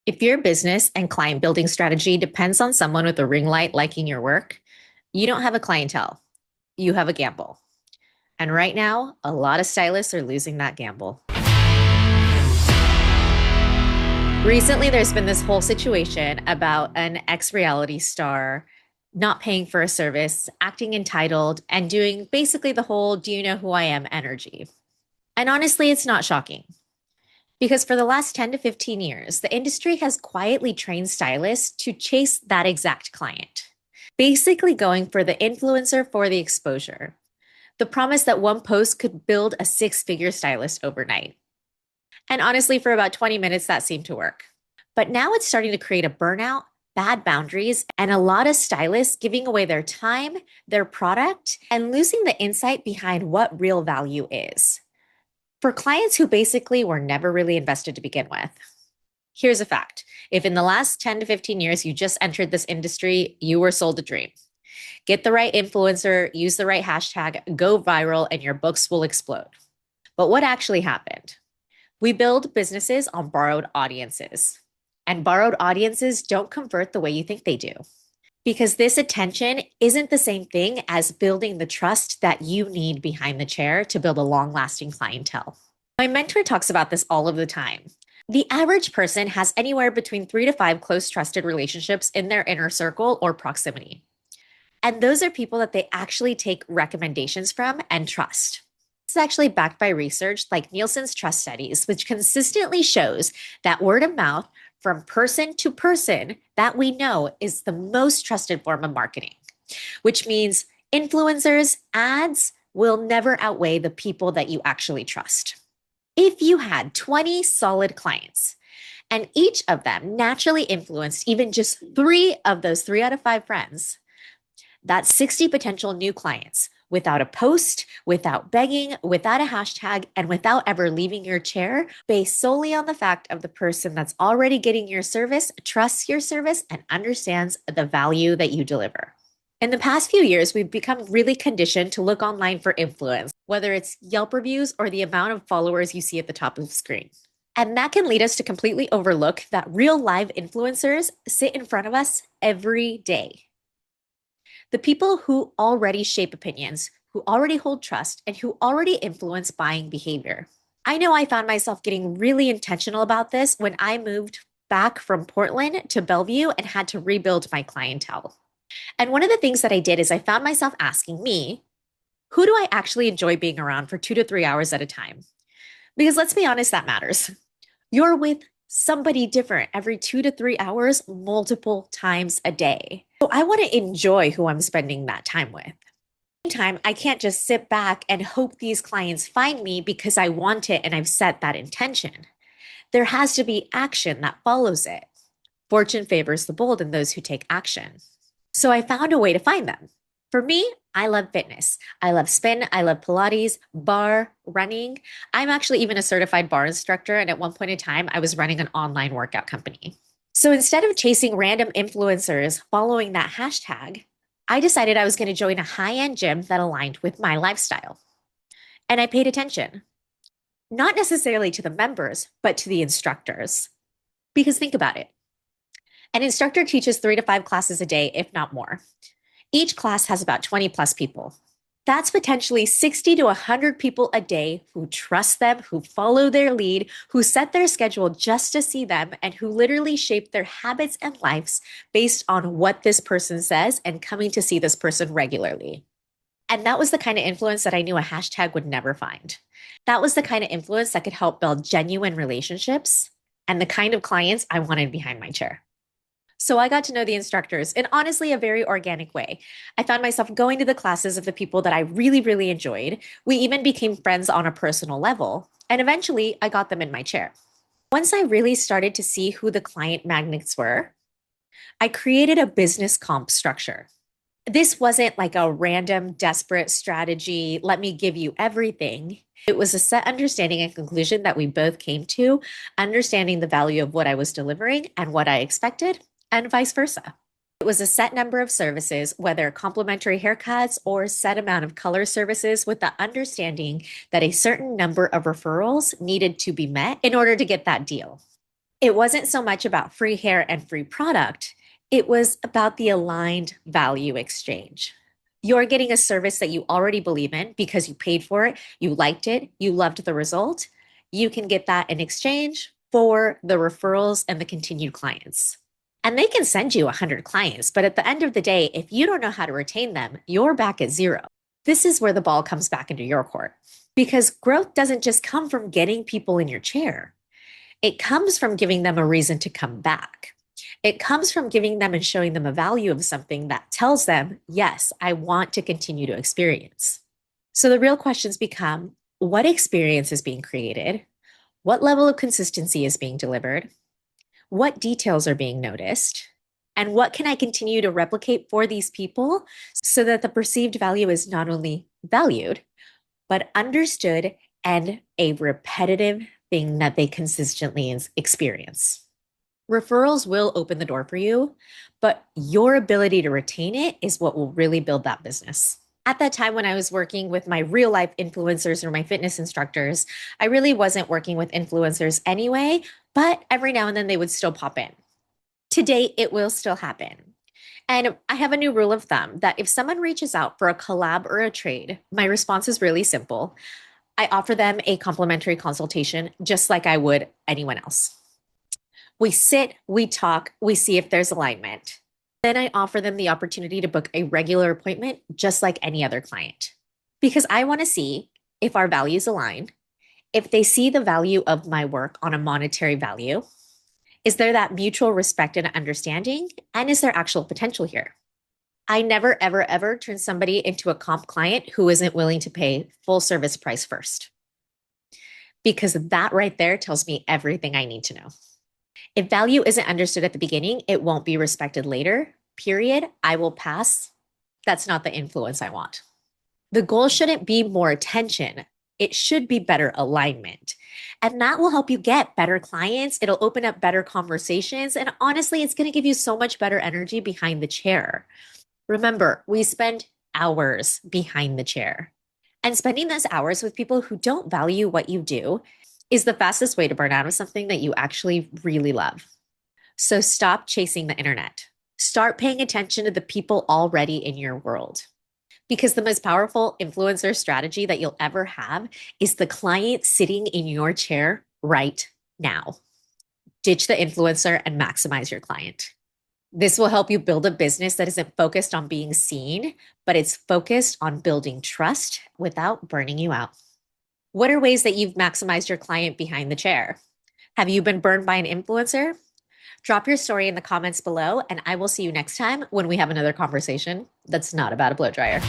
If your business and client building strategy depends on someone with a ring light liking your work, you don't have a clientele. You have a gamble. And right now, a lot of stylists are losing that gamble. Recently, there's been this whole situation about an ex reality star not paying for a service, acting entitled, and doing basically the whole do you know who I am energy. And honestly, it's not shocking. Because for the last 10 to 15 years, the industry has quietly trained stylists to chase that exact client, basically going for the influencer for the exposure. The promise that one post could build a six-figure stylist overnight. And honestly, for about 20 minutes, that seemed to work. But now it's starting to create a burnout, bad boundaries, and a lot of stylists giving away their time, their product, and losing the insight behind what real value is for clients who basically were never really invested to begin with. Here's a fact. If in the last 10 to 15 years you just entered this industry, you were sold a dream. Get the right influencer, use the right hashtag, go viral, and your books will explode. But what actually happened? We build businesses on borrowed audiences, and borrowed audiences don't convert the way you think they do. Because this attention isn't the same thing as building the trust that you need behind the chair to build a long lasting clientele. My mentor talks about this all of the time. The average person has anywhere between 3 to 5 close trusted relationships in their inner circle or proximity. And those are people that they actually take recommendations from and trust. This is actually backed by research like Nielsen's trust studies, which consistently shows that word of mouth from person to person that we know is the most trusted form of marketing, which means influencers, ads will never outweigh the people that you actually trust. If you had 20 solid clients and each of them naturally influenced even just 3 of those 3 out of 5 friends, that's 60 potential new clients without a post, without begging, without a hashtag, and without ever leaving your chair, based solely on the fact of the person that's already getting your service, trusts your service, and understands the value that you deliver. In the past few years, we've become really conditioned to look online for influence, whether it's Yelp reviews or the amount of followers you see at the top of the screen. And that can lead us to completely overlook that real live influencers sit in front of us every day. The people who already shape opinions, who already hold trust, and who already influence buying behavior. I know I found myself getting really intentional about this when I moved back from Portland to Bellevue and had to rebuild my clientele. And one of the things that I did is I found myself asking me, who do I actually enjoy being around for 2 to 3 hours at a time? Because let's be honest, that matters. You're with somebody different every 2 to 3 hours, multiple times a day. So I want to enjoy who I'm spending that time with. Time, I can't just sit back and hope these clients find me because I want it and I've set that intention. There has to be action that follows it. Fortune favors the bold and those who take action. So I found a way to find them. For me, I love fitness. I love spin. I love Pilates, bar, running. I'm actually even a certified bar instructor. And at one point in time, I was running an online workout company. So instead of chasing random influencers following that hashtag, I decided I was going to join a high-end gym that aligned with my lifestyle. And I paid attention, not necessarily to the members, but to the instructors. Because think about it. An instructor teaches 3 to 5 classes a day, if not more. Each class has about 20 plus people. That's potentially 60 to 100 people a day who trust them, who follow their lead, who set their schedule just to see them, and who literally shape their habits and lives based on what this person says and coming to see this person regularly. And that was the kind of influence that I knew a hashtag would never find. That was the kind of influence that could help build genuine relationships and the kind of clients I wanted behind my chair. So I got to know the instructors in honestly a very organic way. I found myself going to the classes of the people that I really, really enjoyed. We even became friends on a personal level. And eventually I got them in my chair. Once I really started to see who the client magnets were, I created a business comp structure. This wasn't like a random, desperate strategy. Let me give you everything. It was a set understanding and conclusion that we both came to, understanding the value of what I was delivering and what I expected, and vice versa. It was a set number of services, whether complimentary haircuts or set amount of color services, with the understanding that a certain number of referrals needed to be met in order to get that deal. It wasn't so much about free hair and free product, it was about the aligned value exchange. You're getting a service that you already believe in because you paid for it, you liked it, you loved the result. You can get that in exchange for the referrals and the continued clients. And they can send you 100 clients, but at the end of the day, if you don't know how to retain them, you're back at zero. This is where the ball comes back into your court because growth doesn't just come from getting people in your chair. It comes from giving them a reason to come back. It comes from giving them and showing them a value of something that tells them, yes, I want to continue to experience. So the real questions become what experience is being created? What level of consistency is being delivered? What details are being noticed? And what can I continue to replicate for these people so that the perceived value is not only valued, but understood and a repetitive thing that they consistently experience. Referrals will open the door for you, but your ability to retain it is what will really build that business. At that time, when I was working with my real life influencers or my fitness instructors, I really wasn't working with influencers anyway, but every now and then they would still pop in. Today, it will still happen. And I have a new rule of thumb that if someone reaches out for a collab or a trade, my response is really simple. I offer them a complimentary consultation just like I would anyone else. We sit, we talk, we see if there's alignment. Then I offer them the opportunity to book a regular appointment just like any other client. Because I want to see if our values align, if they see the value of my work on a monetary value. Is there that mutual respect and understanding? And is there actual potential here? I never, ever, ever turn somebody into a comp client who isn't willing to pay full service price first. Because that right there tells me everything I need to know. If value isn't understood at the beginning, it won't be respected later. Period. I will pass. That's not the influence I want. The goal shouldn't be more attention. It should be better alignment. And that will help you get better clients. It'll open up better conversations. And honestly, it's going to give you so much better energy behind the chair. Remember, we spend hours behind the chair. And spending those hours with people who don't value what you do is the fastest way to burn out of something that you actually really love. So stop chasing the internet. Start paying attention to the people already in your world. Because the most powerful influencer strategy that you'll ever have is the client sitting in your chair right now. Ditch the influencer and maximize your client. This will help you build a business that isn't focused on being seen, but it's focused on building trust without burning you out. What are ways that you've maximized your client behind the chair? Have you been burned by an influencer? Drop your story in the comments below, and I will see you next time when we have another conversation that's not about a blow dryer.